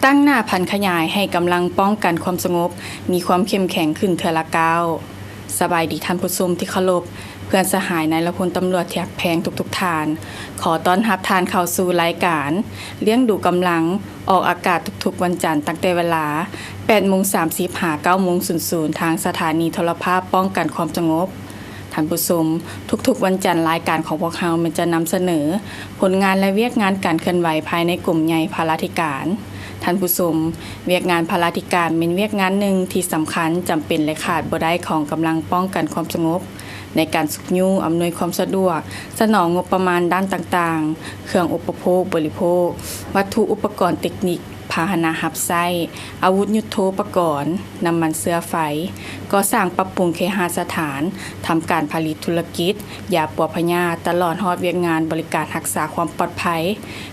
ตั้งหน้าพันขยายให้กำลังป้องกันความสงบมีความเข้มแข็งขึ้นเทื่อละก้าวสบายดีท่านผู้ชมที่เคารพเพื่อนสหายนายละพลตำรวจที่ฮักแพงทุกๆทานขอต้อนรับทานเข้าสู่รายการเลี้ยงดูกำลังออกอากาศทุกๆวันจันทร์ตั้งแต่เวลา 8:30 ถึง 9:00 ทางสถานีโทรภาพป้องกันความสงบท่านผู้ชมทุกๆวันจันทร์รายการของพวกเรามันจะนำเสนอผลงานและเวียกงานการเคลื่อนไหวภายในกลุ่มใหญ่ภาราธิการท่านผู้ชมเวียกงานภาราธิการเป็นเวียกงานหนึ่งที่สำคัญจำเป็นและขาดบ่ได้ของกำลังป้องกันความสงบในการสุขยู่อำนวยความสะดวกสนองงบประมาณด้านต่างๆเครื่องอุปโภคบริโภควัตถุอุปกรณ์เทคนิคพาหนะหับไส้อาวุธยุทโธปกรณ์น้ำมันเสื้อไฟก่อสร้างปรับปรุงเคหสถานทำการผลิตธุรกิจยาปัวพญาตลอดฮอดเวียกงานบริการรักษาความปลอดภัย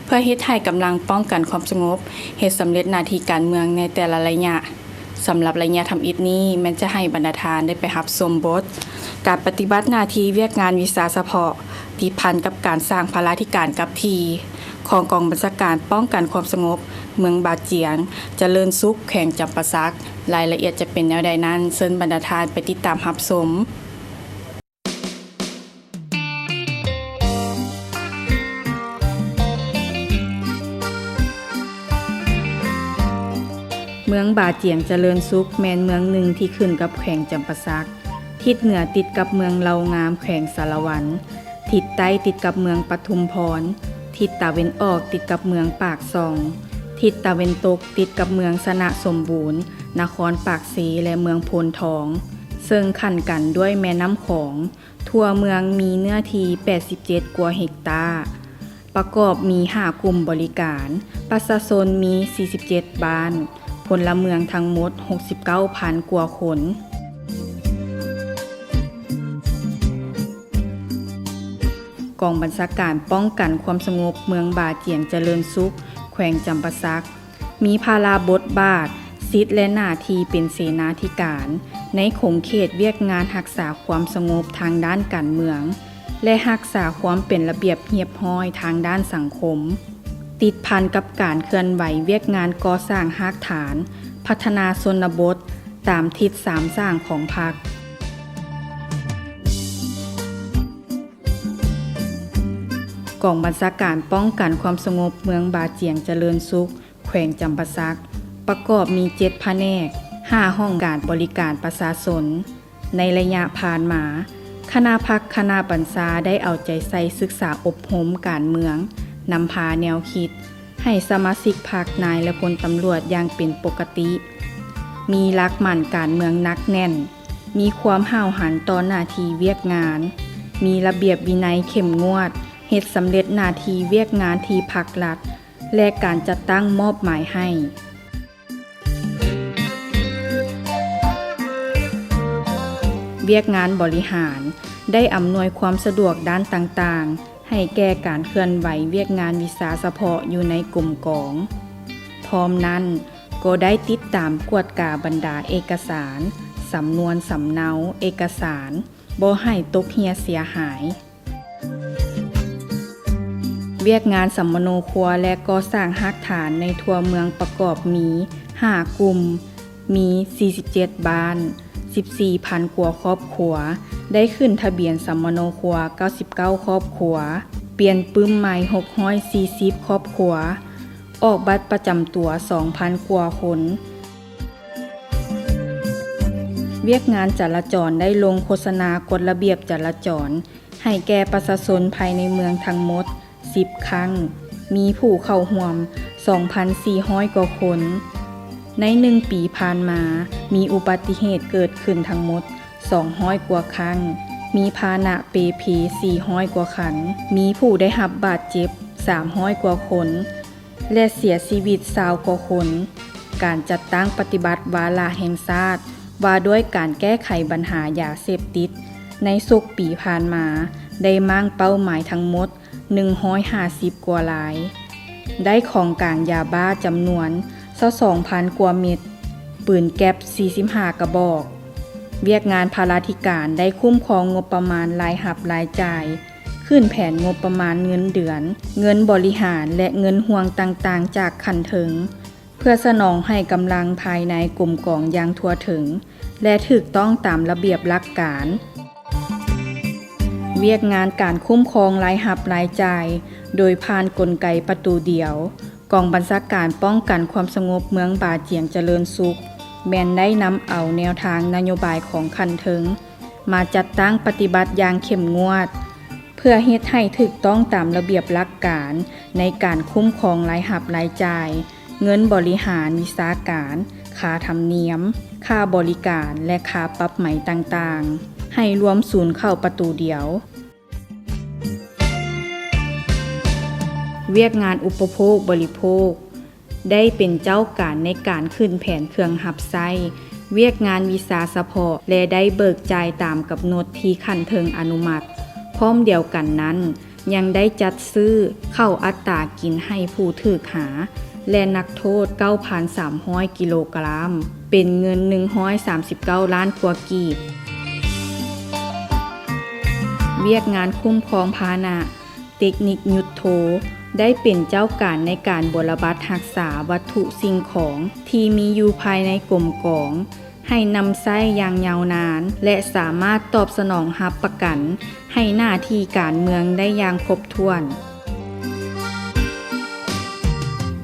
เพื่อเฮ็ดให้กำลังป้องกันความสงบเฮ็ดสำเร็จหน้าที่การเมืองในแต่ละระยะสำหรับระยะทำอิฐนี้แม้จะให้บรรณาธิการได้ไปรับชมบทการปฏิบัติหน้าที่เวียกงานวิสาเฉพาะที่พันกับการสร้างภาราธิการกับทีของกองบัญชาการป้องกันความสงบเมืองบาเจียงเจริญสุขแข่งจำปาสักรายละเอียดจะเป็นแนวใดนั้นเชิญบรรณาธิการไปติดตามรับชมเมืองบาเจียงเจริญสุขแม่นเมืองหนึ่งที่ขึ้นกับแขวงจำปาสักทิศเหนือติดกับเมืองเลางามแขวงสารวันทิศใต้ติดกับเมืองปทุมพรทิศตะวันออกติดกับเมืองปากซองทิศตะวันตกติดกับเมืองสนะสมบูรณ์นครปากสีและเมืองโพนทองซึ่งขันกันด้วยแม่น้ำของทั่วเมืองมีเนื้อที่87 กว่าเฮกตาร์ประกอบมี5กลุ่มบริการประชาชนมี47บ้านพลเมืองทั้งหมด 69,000 กว่าคนกองบัญชาการป้องกันความสงบเมืองบาเจียงเจริญสุขแขวงจำปาสักมีภาระบทบาทสิทธิและหน้าที่เป็นเสนาธิการในขงเขตเวียกงานรักษาความสงบทางด้านการเมืองและรักษาความเป็นระเบียบเรียบร้อยทางด้านสังคมติดพันกับการเคลื่อนไหวเวียกงานก่อสร้างรากฐานพัฒนาชนบทตามทิศ3สร้างของพรรคกองบัญชาการป้องกันความสงบเมืองบาเจียงเจริญสุขแขวงจำปาสักประกอบมี7แผนก5ห้องการบริการประชาชนในระยะผ่านมาคณะพรรคคณะบัญชาได้เอาใจใส่ศึกษาอบรมการเมืองนำพาแนวคิดให้สมาชิกพรรคนายและพลตำรวจอย่างเป็นปกติมีหลักมั่นการเมืองหนักแน่นมีความห้าวหาญต่อหน้าที่เวียกงานมีระเบียบวินัยเข้มงวดเฮ็ดสำเร็จหน้าที่เวียกงานที่ภาครัฐและการจัดตั้งมอบหมายให้เวียกงานบริหารได้อำนวยความสะดวกด้านต่างๆให้แก่การเคลื่อนไหวเวียกงานวิสาเฉพาะอยู่ในกลุ่มกองพร้อมนั้นก็ได้ติดตามกวดกาบรรดาเอกสารสำนวนสำเนาเอกสารบ่ให้ตกเหี่ยเสียหายเวียกงานสัมมโนครัวและก่อสร้างรากฐานในทั่วเมืองประกอบมี5กลุ่มมี47บ้าน 14,000 กว่าครอบครัวได้ขึ้นทะเบียนสัมมโนครัว99ครอบครัวเปลี่ยนปึ้มใหม่640ครอบครัวออกบัตรประจำตัว 2,000 กว่าคนเวียกงานจราจรได้ลงโฆษณากฎระเบียบจราจรให้แก่ประชาชนภายในเมืองทั้งหมด10 ครั้งมีผู้เข้าร่วม 2,400 กว่าคนใน1ปีผ่านมามีอุบัติเหตุเกิดขึ้นทั้งหมด200 กว่าครั้งมีพาหนะเปเพ400 กว่าคันมีผู้ได้รับบาดเจ็บ300 กว่าคนและเสียชีวิต20 กว่าคนการจัดตั้งปฏิบัติวาระแห่งชาติว่าด้วยการแก้ไขปัญหายาเสพติดในสุกปีผ่านมาได้มั่งเป้าหมายทั้งหมด150 กว่ารายได้ของกลางยาบ้าจำนวน22,000 กว่าเม็ดปืนแก๊ป45 กระบอกเวียกงานภาราธิการได้คุ้มครองงบประมาณรายรับรายจ่ายขึ้นแผนงบประมาณเงินเดือนเงินบริหารและเงินห่วงต่างๆจากขั้นถึง เพื่อสนองให้กำลังภายในกลุ่มกองอย่างทั่วถึงและถูกต้องตามระเบียบหลักการเวียกงานการคุ้มครองรายรับรายจ่ายโดยผ่านกลไกประตูเดียวกองบัญชาการป้องกันความสงบเมืองบาเจียงเจริญสุขแม้นได้นำเอาแนวทางนโยบายของคันเทิงมาจัดตั้งปฏิบัติอย่างเข้มงวดเพื่อเฮ็ดให้ถูกต้องตามระเบียบหลักการในการคุ้มครองรายรับรายจ่ายเงินบริหารวิชาการค่าธรรมเนียมค่าบริการและค่าปรับใหม่ต่างๆให้รวมศูนย์เข้าประตูเดียวเวียกงานอุปโภคบริโภคได้เป็นเจ้าการในการขึ้นแผนเครื่องหับไส้เวียกงานวีซ่าเฉพาะและได้เบิกจ่ายตามกำหนดที่คันเทิงอนุมัติพร้อมเดียวกันนั้นยังได้จัดซื้อเข้าอัตรากินให้ผู้ถูกหาและนักโทษ 9,300 กิโลกรัมเป็นเงิน139ล้านกว่ากีบเวียกงานคุ้มครองพาหนะเทคนิคยุทโธได้เป็นเจ้าการในการบรบัตรรักษาวัตถุสิ่งของที่มีอยู่ภายในกรมกองให้นำใช้อย่างยาวนานและสามารถตอบสนองรับประกันให้หน้าที่การเมืองได้อย่างครบถ้วน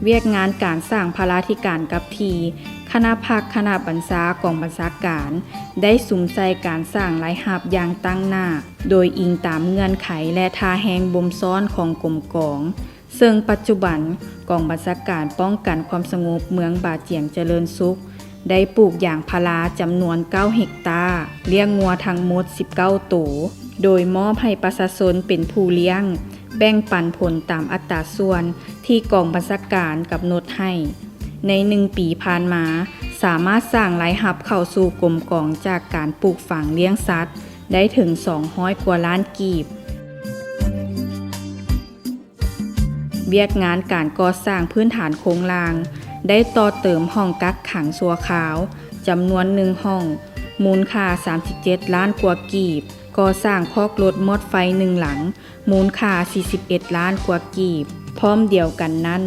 เวียกงานการสร้างพลาธิการกับทีคณะพักคณะบัญชากองบัญชาการได้สุมใส่การสร้างรายรับอย่างตั้งหน้าโดยอิงตามเงื่อนไขและท่าแหงบ่มซ้อนของกรมกองซึ่งปัจจุบันกองบัญชาการป้องกันความสงบเมืองบาเจียงเจริญสุขได้ปลูกยางพาราจำนวน9เฮกตาร์เลี้ยงงัวทั้งหมด19ตัวโดยมอบให้ประชาชนเป็นผู้เลี้ยงแบ่งปันผลตามอัตราส่วนที่กองบัญชาการกำหนดให้ใน1ปีผ่านมาสามารถสร้างรายรับเข้าสู่กรมกองจากการปลูกฝังเลี้ยงสัตว์ได้ถึง200กว่าล้านกีบเวียกงานการก่อสร้างพื้นฐานโครงล่างได้ต่อเติมห้องกักขังชั่วคราวจำนวน1ห้องมูลค่า37ล้านกว่ากีบก่อสร้างคอกรถมอดไฟ1หลังมูลค่า41ล้านกว่ากีบพร้อมเดียวกันนั้น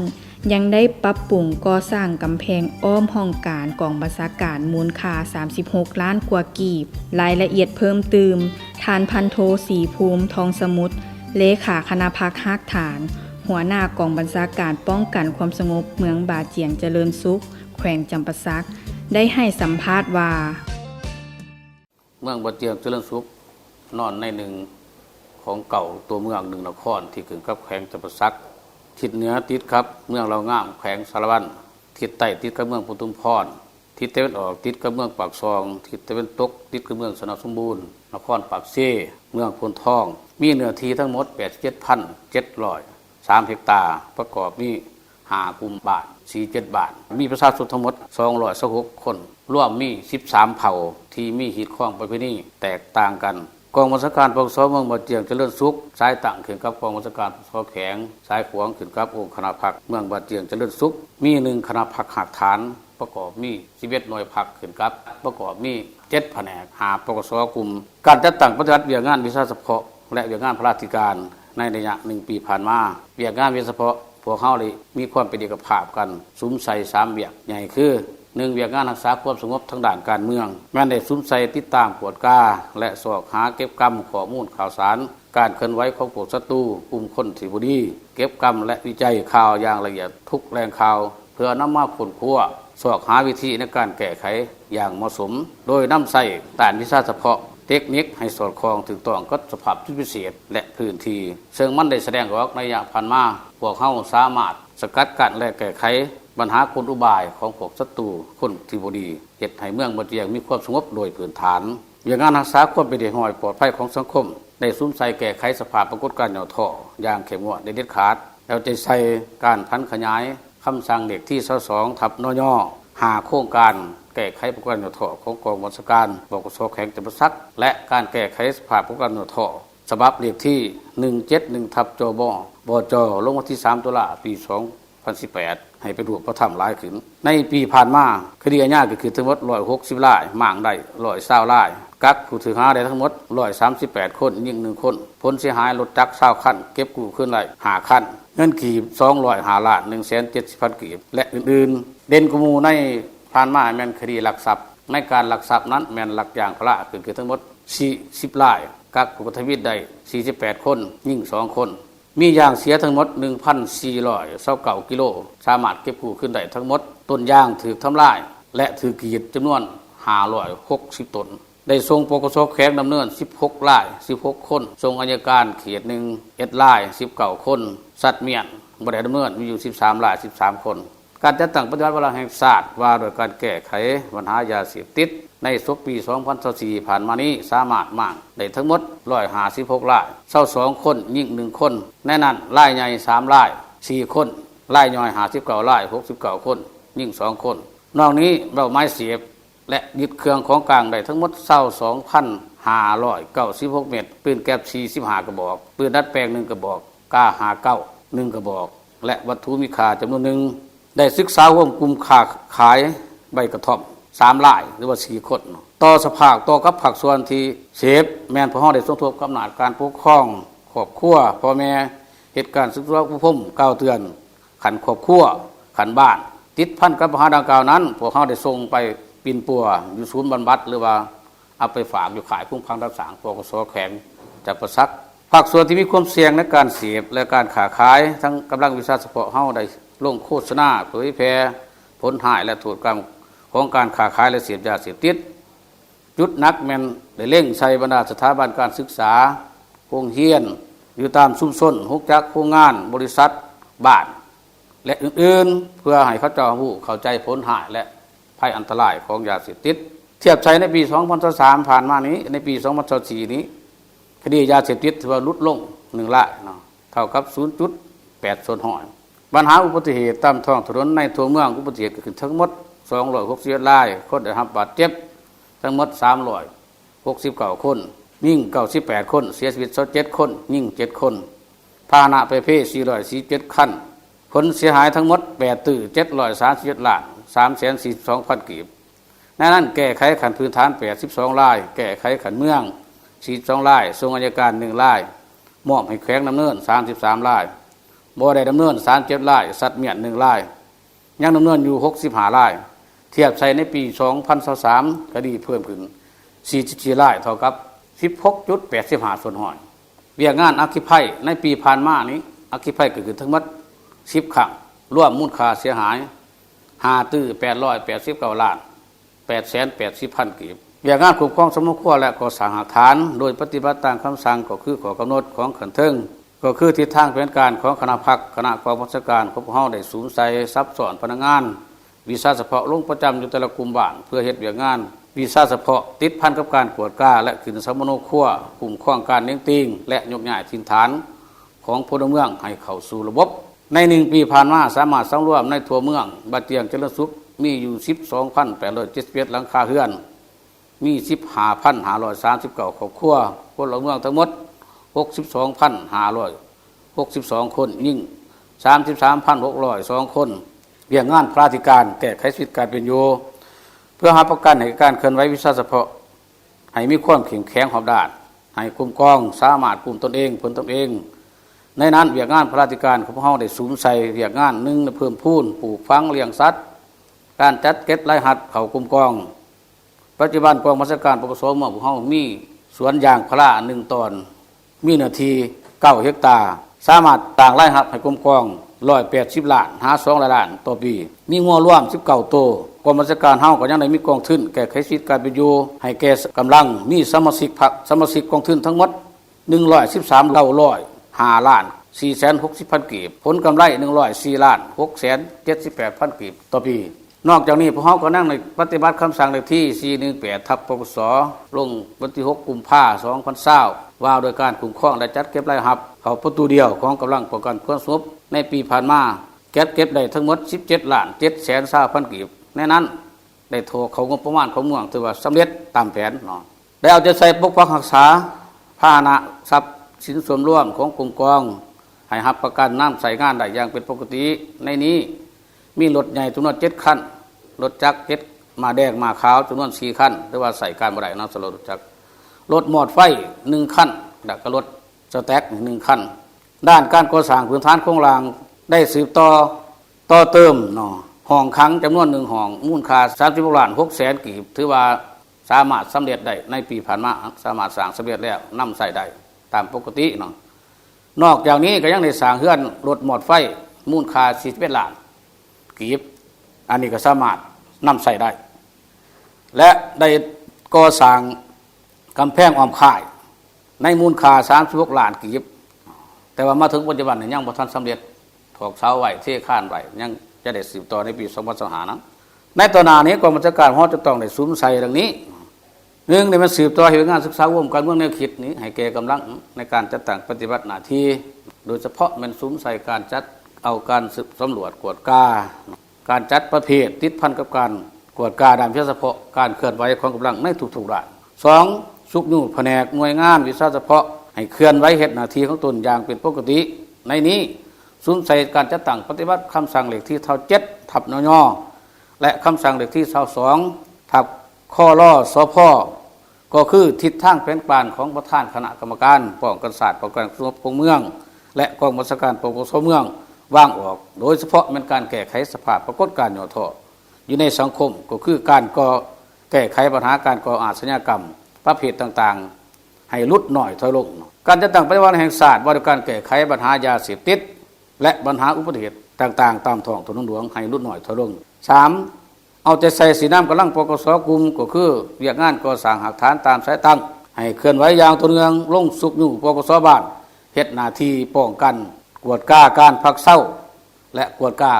ยังได้ปรับปรุงก่อสร้างกำแพงอ้อมห้องการกองบัญชาการมูลค่า36ล้านกว่ากีบรายละเอียดเพิ่มเติมทานพันโทศรีภูมิทองสมุทรเลขาคณะพักฮักฐานหัวหน้ากองบัญชาการป้องกันความสงบเมืองบาเจียงเจริญสุขแขวงจำปาสักได้ให้สัมภาษณ์ว่าเมืองบาเจียงเจริญสุขนอนในหนึ่งของเก่าตัวเมืองหนึ่งนครที่ขึ้นกับแขวงจำปาสักทิศเหนือติดครับเมืองเราง่ามแขวงสารวัตรทิศใต้ติดกับเมืองปุตุมพรทิศตะวันออกติดกับเมืองปากซองทิศตะวันตกติดกับเมืองสนามสมบูรณ์นครปากเซ่เมืองพนทองมีเนื้อที่ทั้งหมด 87,703 เฮกตาร์ประกอบมี5กุมบาท47 บาทมีประชาชนทั้งหมด226คนร่วมมี13เผ่าที่มีหีดข้องประเพณีแตกต่างกันกองบัญชาการปกครองเมืองบาเจียงเจริญสุขสายต่างขึ้นกับกองบัญชาการปกครองแข็งสายขวางขึ้นกับองค์คณะพรรคเมืองบาเจียงเจริญสุขมี1คณะพรรคหักฐานประกอบมี11หน่วยพรรคขึ้นกับประกอบมี7แผนก5ปกสกลุ่มการจัดตั้งปฏิบัติเวียกงานวิชาเฉพาะและเวียกงานพระราชการในระยะ1ปีผ่านมาเวียกงานวิชาเฉพาะพวกเฮาเลยมีความเป็นเอกภาพกันสุมใส่3เวียกใหญ่คือ1เวียกงานรักษาความสงบทางด้านการเมืองแม้นได้สุมใส่ติดตามกวดกาและสอบหาเก็บกำข้อมูลข่าวสารการเคลื่อนไหวของพวกศัตรูกลุ่มคนที่บ่ดีเก็บกำและวิจัยข่าวอย่างละเอียดทุกแหล่งข่าวเพื่อนำมาค้นคว้าสอบหาวิธีในการแก้ไขอย่างเหมาะสมโดยนำใส่ด้านวิชาเฉพาะเทคนิคให้สอดคล้องถึงต้องกับสภาพพิเศษและพื้นที่ซึ่งมันได้แสดงออกในระยะผ่านมาพวกเฮาสามารถสกัดกั้นและแก้ไขปัญหากลอุบายของพวกศัตรูคนที่บ่ดีเฮ็ดให้เมืองบาเจียงมีความสงบโดยพื้นฐานอย่างงานรักษาความเป็นอยู่ปลอดภัยของสังคมได้สุมใส่แก้ไขสภาพปรากฏการณ์ย่อท่ออย่างเข้มงวดเด็ดขาดแล้วใจใส่การพันขยายคำสั่งเด็กที่22/นย5โครงการแก้ไขปรากฏการณ์ย่อท่อของกองบัญชาการบกสแขวงจำปาสักและการแก้ไขสภาพปรากฏการณ์ย่อท่อฉบับเลขที่171/จบจลงวันที่3ตุลาปี2018ให้ไปรวบประทํหลายขึ้นในปีผ่านมาคดีอาญาก็คือทั้งหมด160รายหม่างได้120รายกักผู้ถือหาได้ทั้งหมด138คนยิง1คนผลเสียหายรถจักร20คันเก็บกู้คืนได้5คัน เงินกีบ205 ล้าน 170,000 กีบและอื่นๆเด่นกว่าหมู่ในผ่านมาแม่นคดีลักทรัพย์ในการลักทรัพย์นั้นแม่นลักอย่างพระคือทั้งหมด40รายกักกุปทวิตได้48คนยิง2คนมีอย่างเสียทั้งหมด 1,429 กิโลสามารถเก็บกู้ขึ้นได้ทั้งหมดต้นยางถูกทำลายและถูกกรีดจำนวน560ต้นได้ส่งปกสแขวงดำเนิน16ราย16คนส่งอัยการเขต1 1ราย19คนสัตว์เมียนบ่ได้ดำเนินมีอยู่13ราย13คนการจัดตั้งปฏิวัติวาระแห่งชาติว่าโดยการแก้ไขปัญหายาเสพติดในปี2024ผ่านมานี้สามารถมั่งได้ทั้งหมด156ราย22คนยิง1คนแน่นั้นรายใหญ่3ราย4คนรายย่อย59ราย69คนยิง2คนนอกนี้เราไม้เสียบและยึดเครื่องของกลางได้ทั้งหมด22,596 เม็ดปืนแก๊ป45กระบอกปืนดัดแปลง1กระบอกกา59 1กระบอกและวัตถุมีค่าจำนวนหนึ่งได้ศึกษาร่วมกลุ่มค้าขายใบกระท่อม3รายหรือว่า4คนต่อสภาพต่อกับผักส่วนที่เสพแม่นพอเฮาได้ส่งทบกำหนดการปกครองครอบครัวพ่อแม่เหตุการณ์ศึกษาผู้พมกล่าวเตือนขันครอบครัวขันบ้านติดพันกับปัญหาดังกล่าวนั้นพวกเฮาได้ส่งไปปินปัวอยู่ศูนย์บำบัดหรือว่าเอาไปฝากอยู่ขายพุ่งพังรับสางปกสแข็งจากประซักภาคส่วนที่มีความเสี่ยงในการเสพและการค้าขายทั้งกำลังวิชาเฉพาะเฮาได้ลงโฆษณาเผยแพร่ผลหายและโทษกรรมของการค้าขายและเสพยาเสพติดจุดนักแม่นได้เร่งใช้บรรดาสถาบันการศึกษาโรงเรียนอยู่ตามชุมชนฮกจักโรงงานบริษัทบ้านและอื่นๆเพื่อให้เขาเจ้าผู้เข้าใจผลหายและภัยอันตรายของยาเสพติดเทียบใช้ในปี2023ผ่านมานี้ในปี2024นี้คดียาเสพติดถือว่าลดลง1รายเนาะเท่ากับ 0.8 ส่วนห้อยปัญหาอุบัติเหตุตามท้องถนนในทั่วเมืองอุบัติเหตุเกิดขึ้นทั้งหมด261รายคนได้รับบาดเจ็บทั้งหมด369คนยิ่ง98คนเสียชีวิต27คนยิ่ง7คนพาหนะประเภท447คันผลเสียหายทั้งหมด8ตื้อ737ล้าน342,000 กีบในนั้นแก้ไขขันพื้นฐาน82รายแก้ไขขันเมือง42รายส่งอัยการ1รายมอบให้แขวงดำเนิน33รายบ่ได้ดำเนิน37รายสัตว์เมียน1รายยังดำเนินอยู่65รายเทียบใช้ในปี2023คดีเพิ่มขึ้น44รายเท่ากับ 16.85 ส่วนห้อยเวียกงานอัคคีภัยในปีผ่านมานี้อัคคีภัยเกิดขึ้นทั้งหมด10ครั้งรวมมูลค่าเสียหาย5ตื้อ889ล้าน880,000 กีบเวียกงานคุ้มครองสมครัวและก่อสร้างหลักฐานโดยปฏิบัติตามคำสั่งก็คือข้อกำหนดของขันเทิงก็คือทิศทางแผนการของคณะพรรคคณะกองบัญชาการของพวกเฮาได้สูญใส่ซับซ้อนพนักงานวีซ่าเฉพาะลงประจำอยู่แต่ละกลุ่มบ้านเพื่อเฮ็ดเวียกงานวีซ่าเฉพาะติดพันกับการกวดกล้าและขึ้นสมโนครัวกลุ่มข้องการเลี้ยงติงและยกย้ายถิ่นฐานของพลเมืองให้เข้าสู่ระบบใน1ปีผ่านมาสามารถสำรวมในทั่วเมืองบัดเตียงเจริญสุขมีอยู่ 12,871 หลังคาเรือนมี 15,539 ครอบครัวพลเมืองทั้งหมด 62,562 คนยิ่ง 33,602 คนเรียกงานพระราชการแก้ไขชีวิตการเป็นอยู่เพื่อหาประกันให้การเคลื่อนไหววิชาเฉพาะให้มีความเข้มแข็งหอบด้านให้กลุ่มกองสามารถกลุ่มตนเองผลตนเองในนั้นเรียกงานพระราชการของพวกเฮาได้สูญใส่เรียกงาน1เพิ่มพูนปลูกฝังเลี้ยงสัตว์การจัดเก็บรายหัสเข้ากลุ่มกองปัจจุบันกองบัญชาการปปสเมืองพวกเฮามีสวนยางพารา1ตอนมีเนื้อที่9เฮกตาร์สามารถต่างรายหัสให้กลุ่มกอง180ล้านหา2ล้านต่อปีมีงัวรวม19ตัวกองบัญชาการเฮาก็ยังได้มีกองทุนแก้ไขชีวิตการเป็นอยู่ให้แก่กำลังมีสมาชิกกองทุนทั้งหมด113เล่า5ล้าน460,000 กีบผลกำไร104ล้าน678,000 กีบต่อปีนอกจากนี้พวกเฮาก็นั่งในปฏิบัติคำสั่งเลขที่418/ปปสลงวันที่6กุมภาพันธ์2020ว่าโดยการคุ้มครองและจัดเก็บรายรับเข้าประตูเดียวของกำลังป้องกันความสงบในปีผ่านมาเก็บได้ทั้งหมด17ล้าน720,000 กีบในนั้นได้โทรเขางบประมาณของเมืองถือว่าสำเร็จตามแผนเนาะได้เอาใจใส่ปกปักรักษาพาหนะทรัพย์สินส่วนร่วมของกลุ่มกองให้รับประกันน้ำใส่งานได้อย่างเป็นปกติในนี้มีรถใหญ่จำนวน7คันรถจักร7มาแดงมาขาวจำนวน4คันหรือว่าใส่การบ่ได้นะสำหรับรถจักรรถมอดไฟ1คันแล้วก็รถสแต็ก1คัน ด้านการก่อสร้างพื้นฐานโครงหลังได้สืบต่อเติมเนาะห้องขังจำนวน1ห้องมูลค่า36ล้าน6แสนกีบถือว่าสามารถสำเร็จได้ในปีผ่านมาสามารถสร้างสำเร็จแล้วนำใส่ได้ตามปกติเนาะนอกจากนี้ก็ยังได้สร้างเฮือนรถหมอดไฟมูลค่า41ล้านกีบอันนี้ก็สามารถนำใส่ได้และได้ก่อสร้างกำแพงอ้อมค่ายในมูลค่า36ล้านกีบแต่ว่ามาถึงปัจจุบันยังบ่ทันสำเร็จถอกเสาไว้เทคานไว้ยังจะได้สืบต่อในปี2025นั้นในตอนหน้านี้กองบัญชาการฮอดจะต้องได้ซุ้มใส่ดังนี้หนึ่งในมันสืบต่อเหตุงานศึกษาร่วมกันเมืองแนวคิดนี้ให้แก่กำลังในการจัดตั้งปฏิบัติหน้าที่โดยเฉพาะมันซุ้มใส่การจัดเอาการสำรวจกวดกาการจัดประเภทติดพันกับการกวดกาดามเฉพาะการเคลื่อนไหวของกำลังในทุกๆด้านสองสุกยูแผนกหน่วยงานวิชาเฉพาะให้เคลื่อนไหวเหตุหน้าที่ของตนอย่างเป็นปกติในนี้ซุ้มใส่การจัดตั้งปฏิบัติคำสั่งเลขที่7ทับนยและคำสั่งเลขที่22ทับข้อล่อสพก็คือทิศทางแผนการของประธานคณะกรรมการป้องกันศาสตร์ป้องกันสงบคงเมืองและกองบัญชาการปกครองเมืองว่างออกโดยเฉพาะเป็นการแก้ไขสภาพปรากฏการณ์ย่อท่ออยู่ในสังคมก็คือการแก้ไขปัญหาการก่ออาชญากรรมประเภทต่างๆให้ลดหน่อยถอยลงการจัดตั้งปฏิวัติแห่งศาสตร์ว่าด้วยการแก้ไขปัญหายาเสพติดและปัญหาอุบัติเหตุต่างๆตามท้องถนนหลวงให้ลดหน่อยถอยลง 3. เอาใจใส่สีน้ำกำลังปกสกลุ่มก็คือเวียกงานก่อสร้างหักฐานตามสายตั้งให้เคลื่อนไหวอย่างต่อเนื่องลงสุกอยู่ปกสบ้านเฮ็ดหน้าที่ป้องกันกวดก้าการพักเศร้าและกวดก้า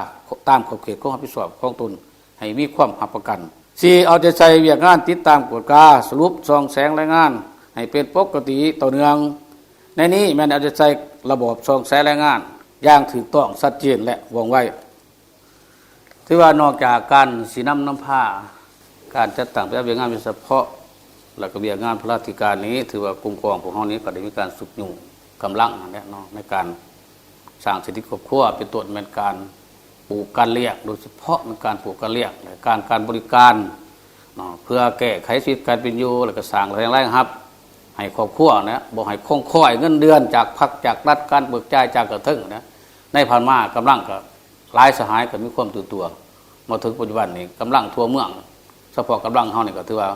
ตามขอบเขตของรับผิดชอบของตนให้มีความรับประกัน 4. เอาใจใส่เวียกงานติดตามกวดก้าสรุปส่องแสงรายงานให้เป็นปกติต่อเนื่องในนี้แม่นเอาใจใส่ระบบส่องแสงรายงานอย่างถูกต้องชัดเจนและว่องไวถือว่านอกจากการสีน้ำผ้าการจัดตั้งเวียกงานเป็นเฉพาะและก็เวียกงานพระราชการนี้ถือว่ากลุ่มกองของเฮานี้ก็ได้มีการสุกยุ่งกำลังนั่นแหละเนาะในการสร้างเศรษฐกิจครอบครัวเป็นต้นเป็นการปลูกการเลี้ยงโดยเฉพาะเป็นการปลูกการเลี้ยงและการบริการเนาะเพื่อแก้ไขชีวิตการเป็นอยู่และก็สร้างแรงครับให้ครอบครัวนะบ่ให้คงค่อยเงินเดือนจากพรรคจากรัฐการเบิกจ่ายจากกระทึงนะในผ่านมากำลังก็หลายสหายก็มีความตื่นตัวมาถึงปัจจุบันนี้กำลังทั่วเมืองเฉพาะกำลังเฮานี่ก็ถือว่า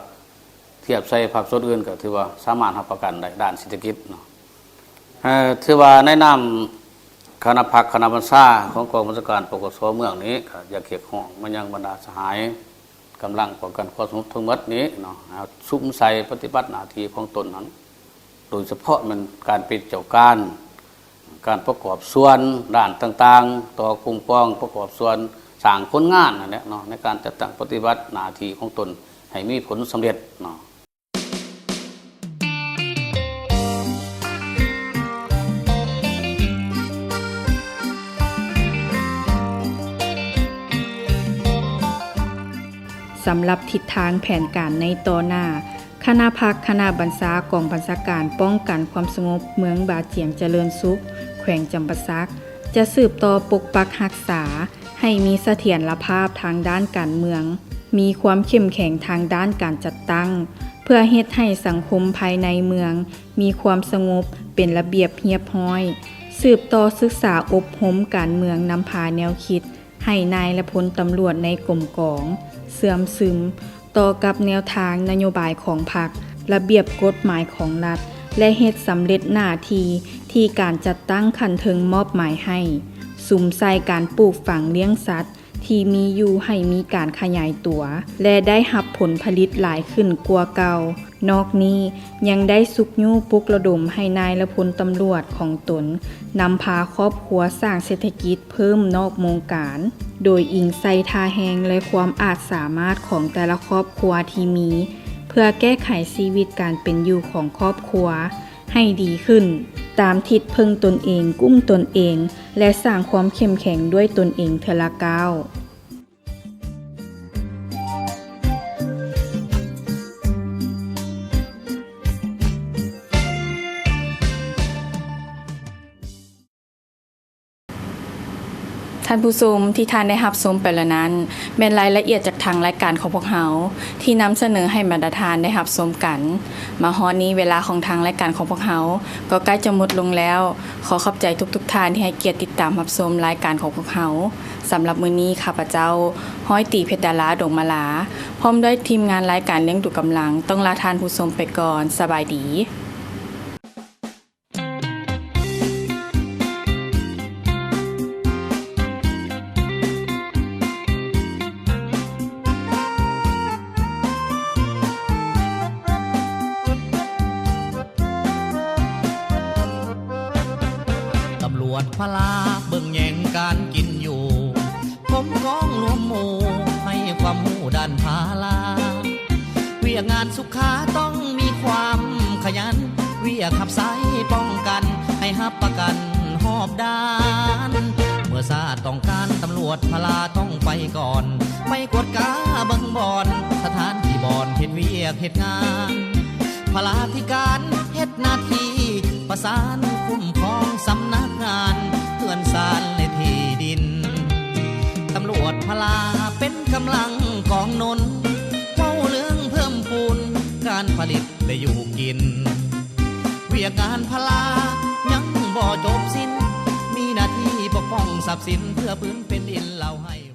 เทียบใส่ภาคส่วนอื่นก็ถือว่าสามารถรับประกันได้ด้านเศรษฐกิจเนาะถือว่าในนามคณะพรรคคณะบัญชาของกองบัญชาการปกครองเมืองนี้ก็อยากเขียกห้องมันยังบรรดาสหายกำลังป้องกันความสงบทั้งหมดนี้เนาะซุ้มใส่ปฏิบัติหน้าที่ของตนนั้นโดยเฉพาะมันการเป็นเจ้าการประกอบส่วนด้านต่างๆต่อกลุ่มกองประกอบส่วนสร้างผลงานนั่นแหละเนาะในการจัดตั้งปฏิบัติหน้าที่ของตนให้มีผลสำเร็จเนาะสำหรับทิศทางแผนการในต่อหน้าคณะพรรคคณะบัญชากองบัญชาการป้องกันความสงบเมืองบาเจียงเจริญสุขแขวงจำปาสักจะสืบต่อปกปักรักษาให้มีเสถียรภาพทางด้านการเมืองมีความเข้มแข็งทางด้านการจัดตั้งเพื่อเฮ็ดให้สังคมภายในเมืองมีความสงบเป็นระเบียบเรียบร้อยสืบต่อศึกษาอบรมการเมืองนำพาแนวคิดให้นายและพลตำรวจในกรมกองเสื่อมซึมต่อกับแนวทางนโยบายของพรรคระเบียบกฎหมายของรัฐและเฮ็ดสำเร็จหน้าที่การจัดตั้งคันเทิงมอบหมายให้สุมใส่การปลูกฝังเลี้ยงสัตว์ที่มีอยู่ให้มีการขยายตัวและได้รับผลผลิตหลายขึ้นกว่าเก่านอกนี้ยังได้สุกยู่ปลุกระดมให้นายและพลตำรวจของตนนำพาครอบครัวสร้างเศรษฐกิจเพิ่มนอกวงการโดยอิงใส่ท่าแหงและความอาจสามารถของแต่ละครอบครัวที่มีเพื่อแก้ไขชีวิตการเป็นอยู่ของครอบครัวให้ดีขึ้นตามทิศพึ่งตนเองกุ้มตนเองและสร้างความเข้มแข็งด้วยตนเองเทอละก้าว ท่านผู้ชมที่ท่านได้รับชมไปแล้วนั้นแม่นรายละเอียดจากทางรายการของพวกเราที่นำเสนอให้บรรดาทานได้รับชมกัน มาฮอดนี้เวลาของทางรายการของพวกเราก็ใกล้จะหมดลงแล้ว ขอขอบใจทุกๆท่านที่ให้เกียรติติดตามรับชมรายการของพวกเราสำหรับมื้อนี้ข้าพเจ้าห้อยตีเพชรดาราดงมาลาพร้อมด้วยทีมงานรายการเลี้ยงดูกำลังต้องลาทานผู้ชมไปก่อนสบายดีตำรวจพลาเบิ่งแย่งการกินอยู่ผมก้องรวมหมู่ให้ความหูด้านพาลาเวียงานสุขาต้องมีความขยันเวียขับไซป้องกันให้หับประกันหอบด้านเมื่อซาต้องการตำรวจพลาต้องไปก่อนไปกวดกาเบิ่งบอนสถานที่บอนเฮ็ดเวียกเฮ็ดงานพลาธิการเฮ็ดหน้าที่ประสานคุ้มครองสำนักงานเพื่อนสารในที่ดินตำรวจพลาเป็นกำลังกองนนเฝ้าเรื่องเพิ่มพูนการผลิตได้อยู่กินเวียกงานพลายังบ่จบสิ้นมีหน้าที่ปกป้องทรัพย์สินเพื่อพื้นเป็นดินเราให้